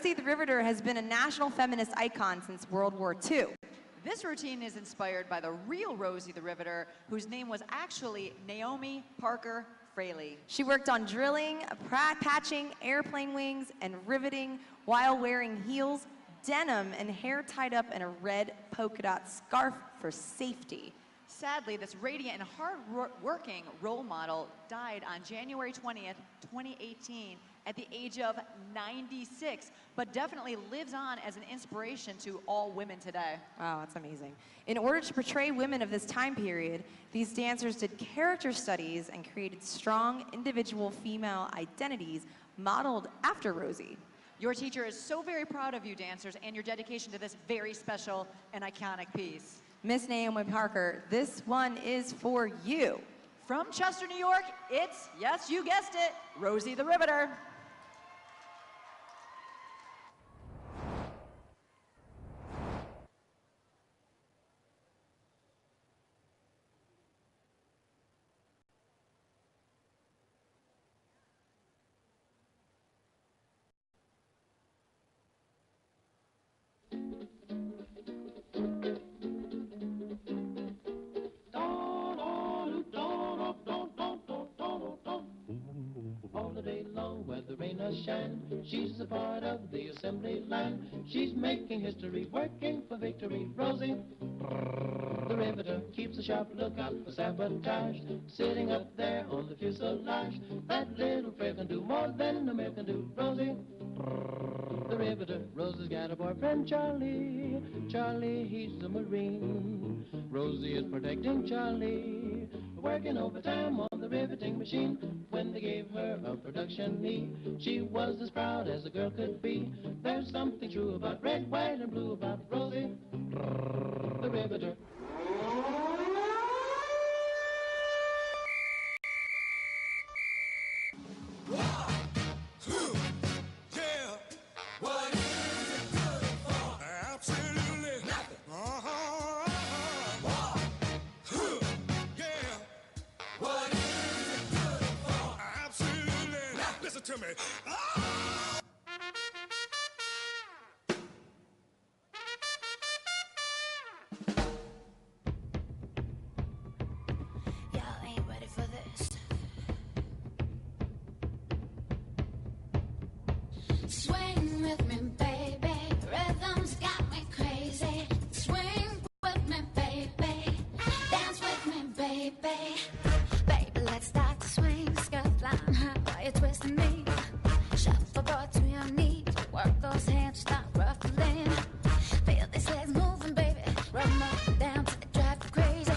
Rosie the Riveter has been a national feminist icon since World War II. This routine is inspired by the real Rosie the Riveter, whose name was actually Naomi Parker Fraley. She worked on drilling, patching, airplane wings, and riveting while wearing heels, denim, and hair tied up in a red polka dot scarf for safety. Sadly, this radiant and hard-working role model died on January 20th, 2018 at the age of 96, but definitely lives on as an inspiration to all women today. Wow, that's amazing. In order to portray women of this time period, these dancers did character studies and created strong individual female identities modeled after Rosie. Your teacher is so very proud of you, dancers, and your dedication to this very special and iconic piece. Miss Naomi Parker, this one is for you. From Chester, New York, it's, yes, you guessed it, Rosie the Riveter. Shine. She's a part of the assembly line. She's making history, working for victory. Rosie, the Riveter, keeps a sharp lookout for sabotage. Sitting up there on the fuselage, that little frail can do more than a male can do. Rosie, the Riveter. Rosie's got a boyfriend, Charlie. Charlie, he's a Marine. Rosie is protecting Charlie, working overtime on the riveting machine. When they gave her a production knee, she was as proud as a girl could be. There's something true about red, white, and blue about Rosie, the Riveter. To me. Y'all ain't ready for this. Swing with me, baby. Rhythm's got me crazy. Swing with me, baby. Dance with me, baby. Baby, let's start to swing. Skirt flying high while you're twisting me. Shuffle boy to your knees. Work those hands, start ruffling. Feel these legs moving, baby. Rub them up and down till they drive you crazy.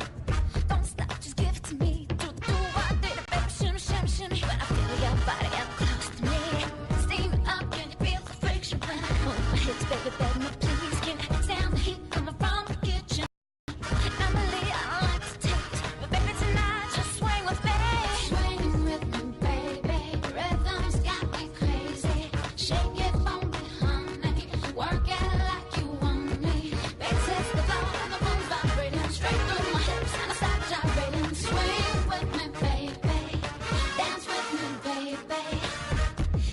Don't stop, just give it to me. Do what I did, baby. Shimmy, shimmy, shimmy. When I feel your body up close to me. Steam it up, can you feel the friction? When I move my hips, baby, beg me please. Can you sound the heat coming from the kitchen? Emily, I like to taste, but baby tonight, just swing with me. Swing with me, baby. Rhythm's got me crazy. Shake it for me, honey. Work it like you want me. Bass hits the floor and the room's vibrating. Straight through my hips and I start gyrating. Swing with me, baby. Dance with me, baby.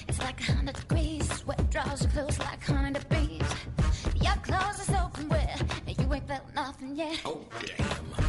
It's like 100 degrees. Sweat draws you close like honey to bees. Your clothes are soaking wet and you ain't felt nothing yet. Oh, damn.